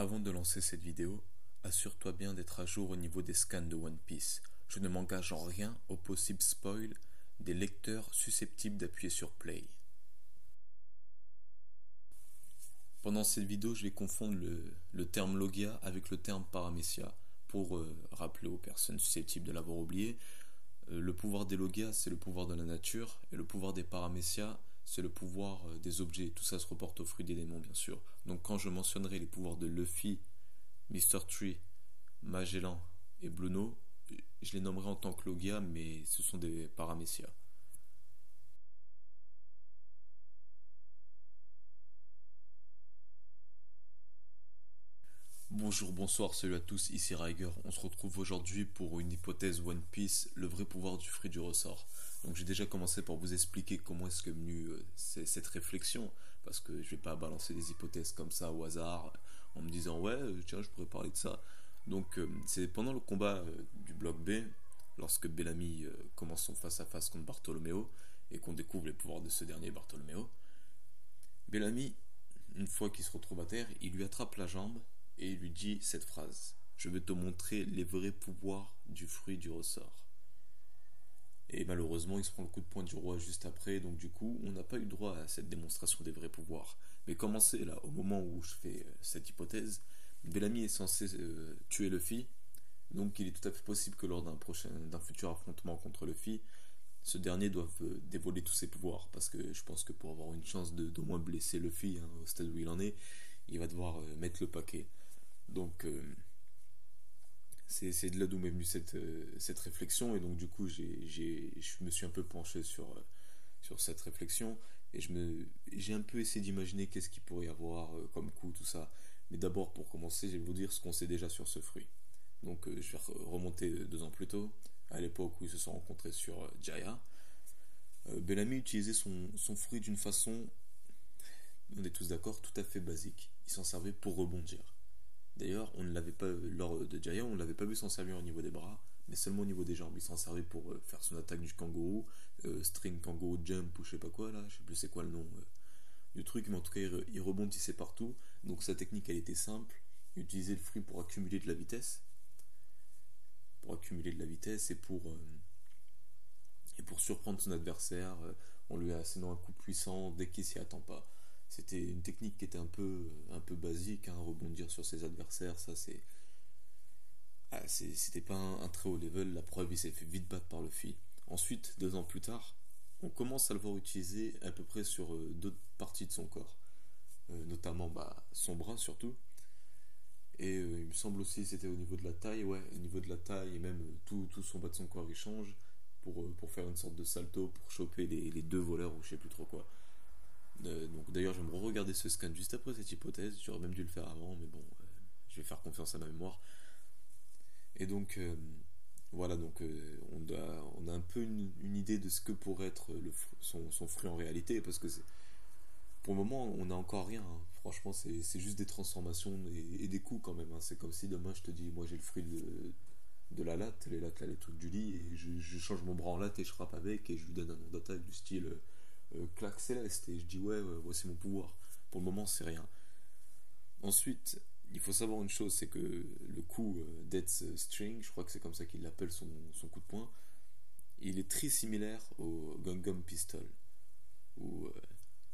Avant de lancer cette vidéo, assure-toi bien d'être à jour au niveau des scans de One Piece. Je ne m'engage en rien au possible spoil des lecteurs susceptibles d'appuyer sur play. Pendant cette vidéo, je vais confondre le terme Logia avec le terme Paramecia pour rappeler aux personnes susceptibles de l'avoir oublié. Le pouvoir des Logia, c'est le pouvoir de la nature, et le pouvoir des Paramecia, c'est le pouvoir des objets. Tout ça se reporte aux fruits des démons, bien sûr. Donc quand je mentionnerai les pouvoirs de Luffy, Mr. Tree, Magellan et Bluno, je les nommerai en tant que Logia, mais ce sont des Paramecia. Bonjour, bonsoir, salut à tous, ici Riger. On se retrouve aujourd'hui pour une hypothèse One Piece, le vrai pouvoir du fruit du ressort. Donc j'ai déjà commencé par vous expliquer comment est-ce que est venue cette réflexion, parce que je vais pas balancer des hypothèses comme ça au hasard, en me disant ouais, tiens, je pourrais parler de ça. Donc c'est pendant le combat du bloc B, lorsque Bellamy commence son face-à-face contre Bartolomeo, et qu'on découvre les pouvoirs de ce dernier Bartolomeo. Bellamy, une fois qu'il se retrouve à terre, il lui attrape la jambe et il lui dit cette phrase: Je vais te montrer les vrais pouvoirs du fruit du ressort. Et malheureusement, il se prend le coup de poing du roi juste après, donc du coup, on n'a pas eu droit à cette démonstration des vrais pouvoirs. Mais commencez là, au moment où je fais cette hypothèse, Bellamy est censé tuer Luffy, donc il est tout à fait possible que lors d'un futur affrontement contre Luffy, ce dernier doit dévoiler tous ses pouvoirs, parce que je pense que pour avoir une chance d'au moins blesser Luffy au stade où il en est, il va devoir mettre le paquet. Donc c'est de là d'où m'est venue cette réflexion, et donc du coup je me suis un peu penché sur cette réflexion, et j'ai un peu essayé d'imaginer qu'est-ce qu'il pourrait y avoir comme coup, tout ça. Mais d'abord, pour commencer, je vais vous dire ce qu'on sait déjà sur ce fruit. Donc je vais remonter 2 ans plus tôt, à l'époque où ils se sont rencontrés sur Jaya. Bellamy utilisait son fruit d'une façon, on est tous d'accord, tout à fait basique. Il s'en servait pour rebondir. D'ailleurs, on ne l'avait pas lors de Jaya, on ne l'avait pas vu s'en servir au niveau des bras, mais seulement au niveau des jambes. Il s'en servait pour faire son attaque du kangourou, string kangourou jump ou je sais pas quoi là, je sais plus c'est quoi le nom du truc, mais en tout cas il rebondissait partout. Donc sa technique elle était simple, il utilisait le fruit pour accumuler de la vitesse, et pour surprendre son adversaire en lui assénant un coup puissant dès qu'il s'y attend pas. C'était une technique qui était un peu basique, hein, rebondir sur ses adversaires, ça c'était pas un très haut level, la preuve il s'est fait vite battre par Luffy. Ensuite, 2 ans plus tard, on commence à le voir utiliser à peu près sur d'autres parties de son corps, notamment son bras surtout, et il me semble aussi que c'était au niveau de la taille, ouais, au niveau de la taille, et même tout son bas de son corps il change pour faire une sorte de salto, pour choper les 2 voleurs ou je sais plus trop quoi. Donc d'ailleurs je vais me regarder ce scan juste après cette hypothèse, j'aurais même dû le faire avant, mais bon, je vais faire confiance à ma mémoire. Et donc voilà, donc on a un peu une idée de ce que pourrait être son fruit en réalité, parce que pour le moment on n'a encore rien, hein. Franchement c'est juste des transformations et des coups quand même, hein. C'est comme si demain je te dis moi j'ai le fruit de la latte, les lattes là, les trucs du lit, et je change mon bras en latte et je frappe avec, et je lui donne un nom d'attaque du style claque céleste, et je dis ouais, voici mon pouvoir. Pour le moment c'est rien. Ensuite, il faut savoir une chose, c'est que le coup Death's String, je crois que c'est comme ça qu'il l'appelle, son coup de poing, il est très similaire au Gungam Pistol, ou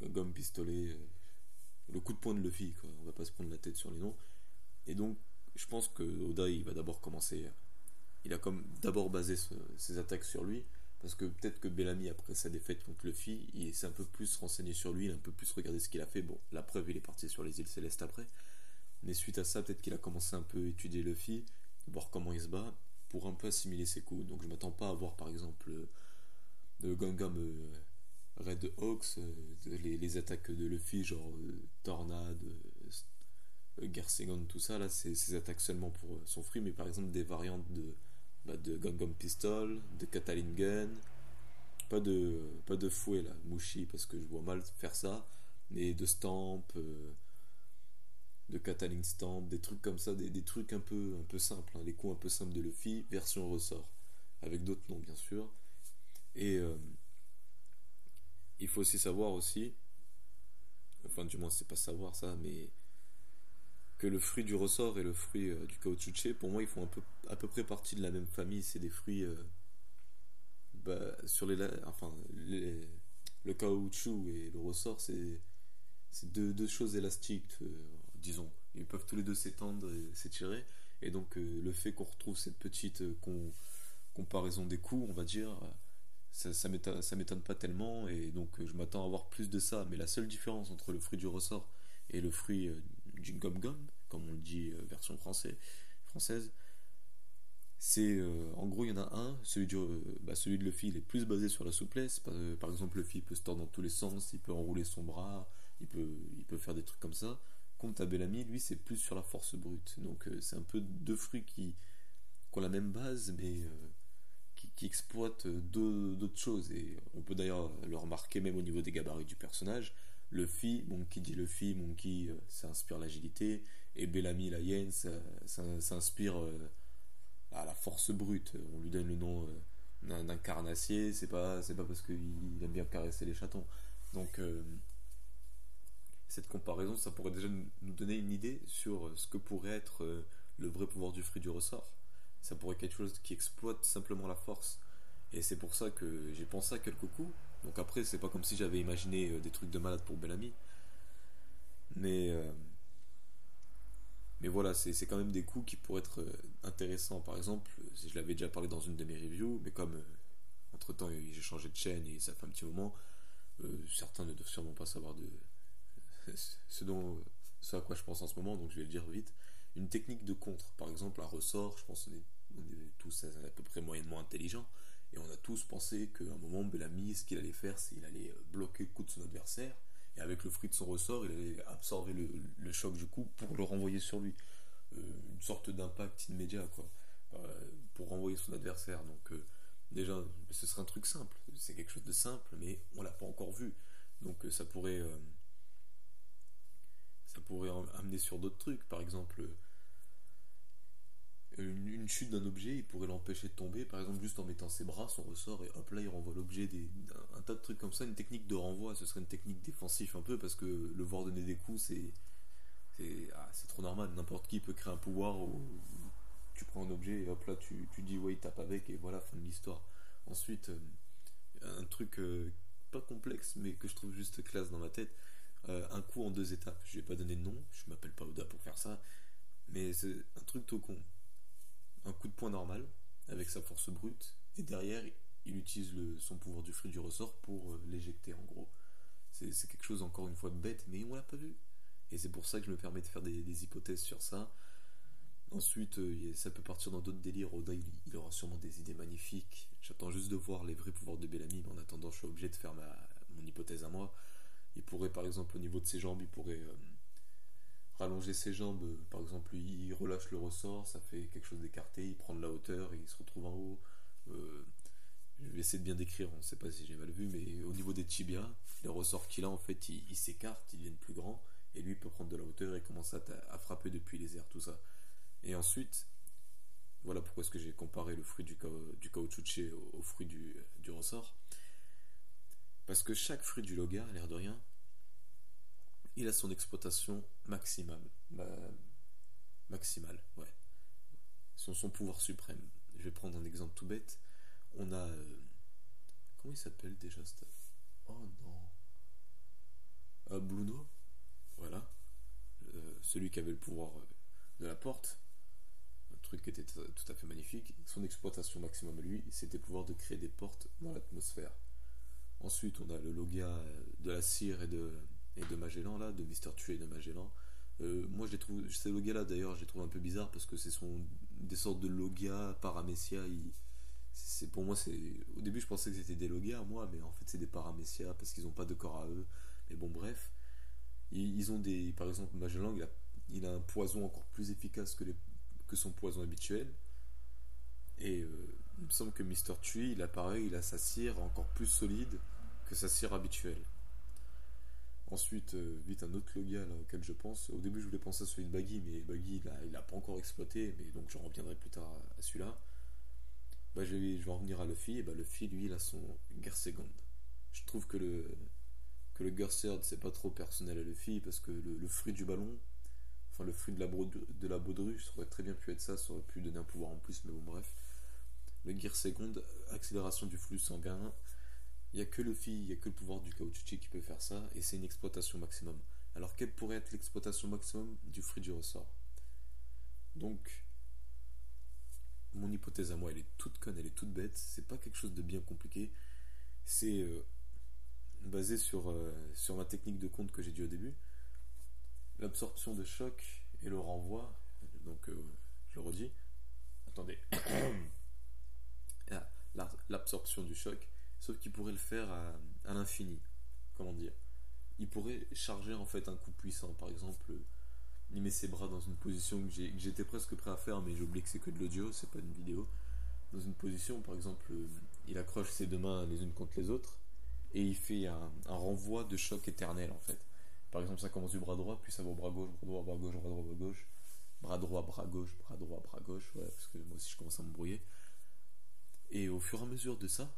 Gungam Pistolet, le coup de poing de Luffy, quoi. On va pas se prendre la tête sur les noms. Et donc, je pense que Oda, il va d'abord commencer, il a comme d'abord basé ses attaques sur lui, parce que peut-être que Bellamy, après sa défaite contre Luffy, il s'est un peu plus renseigné sur lui, il a un peu plus regardé ce qu'il a fait. Bon, la preuve, il est parti sur les îles Célestes après. Mais suite à ça, peut-être qu'il a commencé un peu à étudier Luffy, voir comment il se bat, pour un peu assimiler ses coups. Donc je m'attends pas à voir par exemple de Gungam Red Hawks, les attaques de Luffy, genre Tornade, Gersegon, tout ça. Là, c'est ses attaques seulement pour son fruit, mais par exemple des variantes de Gungam Pistol, de Catalin Gun, pas de fouet là, Mushi, parce que je vois mal faire ça, mais de Stamp. De Catalin Stamp, des trucs comme ça, des trucs un peu simples, hein, les coups un peu simples de Luffy, version ressort, avec d'autres noms bien sûr. Et il faut aussi savoir aussi, enfin du moins c'est pas savoir ça, mais que le fruit du ressort et le fruit du caoutchouc, pour moi, ils font à peu près partie de la même famille. C'est des fruits sur le caoutchouc et le ressort, c'est deux choses élastiques, disons. Ils peuvent tous les deux s'étendre et s'étirer. Et donc, le fait qu'on retrouve cette petite comparaison des coûts, on va dire, ça m'étonne pas tellement. Et donc, je m'attends à avoir plus de ça. Mais la seule différence entre le fruit du ressort et le fruit du gum-gum, comme on le dit version française, c'est en gros il y en a un, celui de Luffy il est plus basé sur la souplesse. Par exemple Luffy il peut se tordre dans tous les sens, il peut enrouler son bras, il peut faire des trucs comme ça. Contre Bellamy, lui c'est plus sur la force brute. Donc c'est un peu deux fruits qui ont la même base mais qui exploitent d'autres choses. Et on peut d'ailleurs le remarquer même au niveau des gabarits du personnage. Luffy, bon, qui dit Luffy, Monkey, ça inspire l'agilité, et Bellamy, la hyène, ça inspire à la force brute. On lui donne le nom d'un carnassier, c'est pas parce qu'il aime bien caresser les chatons. Donc, cette comparaison, ça pourrait déjà nous donner une idée sur ce que pourrait être le vrai pouvoir du fruit du ressort. Ça pourrait être quelque chose qui exploite simplement la force. Et c'est pour ça que j'ai pensé à quelques coups. Donc après, c'est pas comme si j'avais imaginé des trucs de malade pour Bellamy. Mais, euh, mais voilà, c'est quand même des coups qui pourraient être intéressants. Par exemple, je l'avais déjà parlé dans une de mes reviews, mais comme entre temps j'ai changé de chaîne et ça fait un petit moment, certains ne doivent sûrement pas savoir de ce, dont, ce à quoi je pense en ce moment, donc je vais le dire vite. Une technique de contre, par exemple, un ressort, je pense on est tous à peu près moyennement intelligents, et on a tous pensé qu'à un moment, Bellamy, ce qu'il allait faire, c'est qu'il allait bloquer le coup de son adversaire, et avec le fruit de son ressort, il allait absorber le choc du coup pour le renvoyer sur lui. Une sorte d'impact immédiat, quoi, pour renvoyer son adversaire. Donc, déjà, ce serait un truc simple, c'est quelque chose de simple, mais on l'a pas encore vu. Donc, ça pourrait amener sur d'autres trucs. Par exemple, une chute d'un objet, il pourrait l'empêcher de tomber, par exemple juste en mettant ses bras, son ressort, et hop là il renvoie l'objet, un tas de trucs comme ça. Une technique de renvoi, ce serait une technique défensive un peu, parce que le voir donner des coups, c'est trop normal. N'importe qui peut créer un pouvoir où tu prends un objet et hop là tu dis ouais il tape avec et voilà, fin de l'histoire. Ensuite, un truc pas complexe mais que je trouve juste classe dans ma tête, un coup en deux étapes. Je vais pas donner de nom, je m'appelle pas Oda pour faire ça, mais c'est un truc tout con. Un coup de poing normal, avec sa force brute, et derrière, il utilise son pouvoir du fruit du ressort pour l'éjecter en gros. C'est quelque chose encore une fois de bête, mais on l'a pas vu. Et c'est pour ça que je me permets de faire des hypothèses sur ça. Ensuite, ça peut partir dans d'autres délires. Oda, il aura sûrement des idées magnifiques. J'attends juste de voir les vrais pouvoirs de Bellamy, mais en attendant, je suis obligé de faire mon hypothèse à moi. Il pourrait, par exemple, au niveau de ses jambes, il pourrait rallonger ses jambes. Par exemple, il relâche le ressort, ça fait quelque chose d'écarté, il prend de la hauteur et il se retrouve en haut. Euh, je vais essayer de bien décrire, on ne sait pas si j'ai mal vu, mais au niveau des tibias, les ressorts qu'il a, en fait, il s'écarte, ils deviennent plus grands, et lui il peut prendre de la hauteur et commencer à frapper depuis les airs, tout ça. Et ensuite, voilà pourquoi est-ce que j'ai comparé le fruit du caoutchouc au fruit du ressort. Parce que chaque fruit du Loga, à l'air de rien, il a son exploitation maximale. Maximale, ouais. Son pouvoir suprême. Je vais prendre un exemple tout bête. On a. Comment il s'appelle déjà Oh non. Bluno, voilà. Celui qui avait le pouvoir de la porte. Un truc qui était tout à fait magnifique. Son exploitation maximum à lui, c'était le pouvoir de créer des portes dans l'atmosphère. Ensuite, on a le Logia de la cire et de Magellan, là, de Mister Tué et de Magellan. Moi, ces Logia-là, d'ailleurs, je les trouve un peu bizarres parce que des sortes de Logia, Paramecia. Pour moi, au début, je pensais que c'était des Logia, moi, mais en fait, c'est des Paramecia parce qu'ils n'ont pas de corps à eux. Mais bon, bref. Ils ont des. Par exemple, Magellan, il a un poison encore plus efficace que son poison habituel. Et il me semble que Mister Tree, il a pareil, il a sa cire encore plus solide que sa cire habituelle. Ensuite, vite un autre Logia là, auquel je pense. Au début, je voulais penser à celui de Baggy, mais Baggy, il a pas encore exploité, mais donc j'en reviendrai plus tard à celui-là. Je vais en revenir à Luffy, et Luffy, lui, il a son Gersegond. Je trouve que le Gerserd, c'est pas trop personnel à Luffy, parce que le fruit du ballon, enfin le fruit de la baudruche, ça aurait très bien pu être ça, ça aurait pu donner un pouvoir en plus, mais bon bref. Le Gear Second, accélération du flux sanguin, il n'y a que Luffy, il n'y a que le pouvoir du caoutchouc qui peut faire ça, et c'est une exploitation maximum. Alors quelle pourrait être l'exploitation maximum du fruit du ressort? Donc, mon hypothèse à moi, elle est toute conne, elle est toute bête, c'est pas quelque chose de bien compliqué, c'est basé sur ma technique de compte que j'ai dit au début. L'absorption de choc et le renvoi, donc je le redis, attendez, l'absorption du choc, sauf qu'il pourrait le faire à l'infini, comment dire. Il pourrait charger en fait un coup puissant, par exemple, il met ses bras dans une position que j'étais presque prêt à faire, mais j'ai oublié que c'est que de l'audio, c'est pas une vidéo. Dans une position, par exemple, il accroche ses deux mains les unes contre les autres, et il fait un renvoi de choc éternel en fait. Par exemple, ça commence du bras droit, puis ça va au bras gauche, bras droit, bras gauche, bras droit, bras gauche, bras droit, bras gauche, bras droit, bras gauche, ouais, parce que moi aussi je commence à m'embrouiller. Et au fur et à mesure de ça,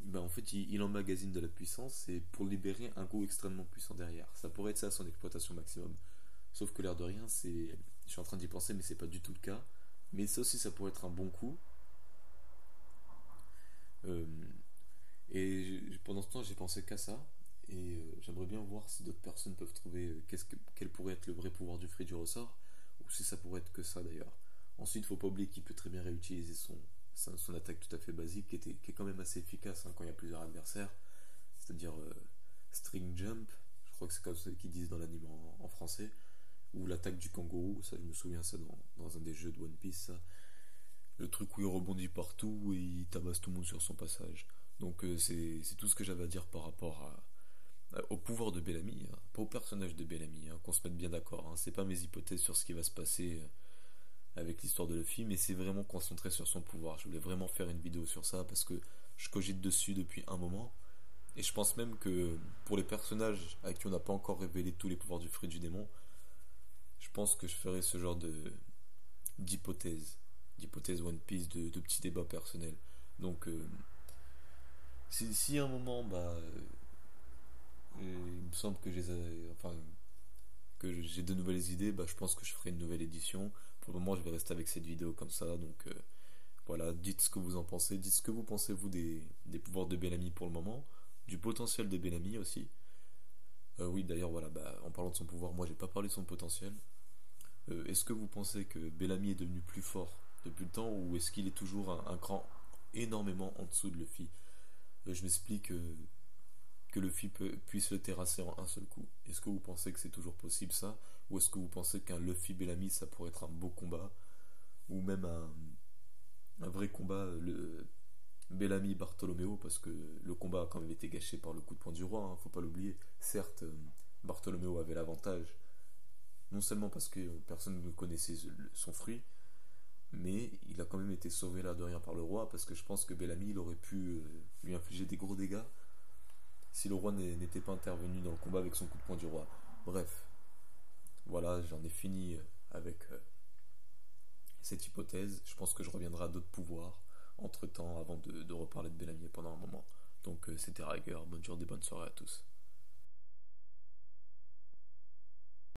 ben en fait, il emmagasine de la puissance et pour libérer un coup extrêmement puissant derrière. Ça pourrait être ça son exploitation maximum. Sauf que l'air de rien, je suis en train d'y penser, mais c'est pas du tout le cas. Mais ça aussi, ça pourrait être un bon coup. Euh, et pendant ce temps, j'ai pensé qu'à ça. Et j'aimerais bien voir si d'autres personnes peuvent trouver quel pourrait être le vrai pouvoir du fruit du ressort. Ou si ça pourrait être que ça d'ailleurs. Ensuite, faut pas oublier qu'il peut très bien réutiliser son attaque tout à fait basique, qui est quand même assez efficace quand il y a plusieurs adversaires. C'est-à-dire string jump, je crois que c'est comme ça qu'ils disent dans l'anime en français. Ou l'attaque du kangourou, ça je me souviens ça dans un des jeux de One Piece, ça. Le truc où il rebondit partout et il tabasse tout le monde sur son passage. Donc c'est tout ce que j'avais à dire par rapport au pouvoir de Bellamy, hein. Pas au personnage de Bellamy, hein, qu'on se mette bien d'accord, hein. C'est pas mes hypothèses sur ce qui va se passer avec l'histoire de Luffy, mais c'est vraiment concentré sur son pouvoir. Je voulais vraiment faire une vidéo sur ça parce que je cogite dessus depuis un moment. Et je pense même que pour les personnages à qui on n'a pas encore révélé tous les pouvoirs du fruit du démon, je pense que je ferai ce genre d'hypothèse One Piece, de petits débats personnels. Donc, si à un moment, il me semble que que j'ai de nouvelles idées, je pense que je ferai une nouvelle édition. Pour le moment, je vais rester avec cette vidéo comme ça. Donc, voilà, dites ce que vous en pensez. Dites ce que vous pensez, vous, des pouvoirs de Bellamy pour le moment, du potentiel de Bellamy aussi. Oui, d'ailleurs, voilà, en parlant de son pouvoir, moi, j'ai pas parlé de son potentiel. Est-ce que vous pensez que Bellamy est devenu plus fort depuis le temps ou est-ce qu'il est toujours un cran énormément en dessous de Luffy? Je m'explique que Luffy puisse le terrasser en un seul coup. Est-ce que vous pensez que c'est toujours possible ça? Ou est-ce que vous pensez qu'un Luffy Bellamy ça pourrait être un beau combat? Ou même un vrai combat, le Bellamy Bartholoméo, parce que le combat a quand même été gâché par le coup de poing du roi, hein, faut pas l'oublier. Certes, Bartholoméo avait l'avantage, non seulement parce que personne ne connaissait son fruit, mais il a quand même été sauvé là de rien par le roi, parce que je pense que Bellamy il aurait pu lui infliger des gros dégâts si le roi n'était pas intervenu dans le combat avec son coup de poing du roi. Bref, voilà, j'en ai fini avec cette hypothèse. Je pense que je reviendrai à d'autres pouvoirs entre temps avant de reparler de Bellamy pendant un moment. Donc c'était Rager, bonne journée, bonne soirée à tous.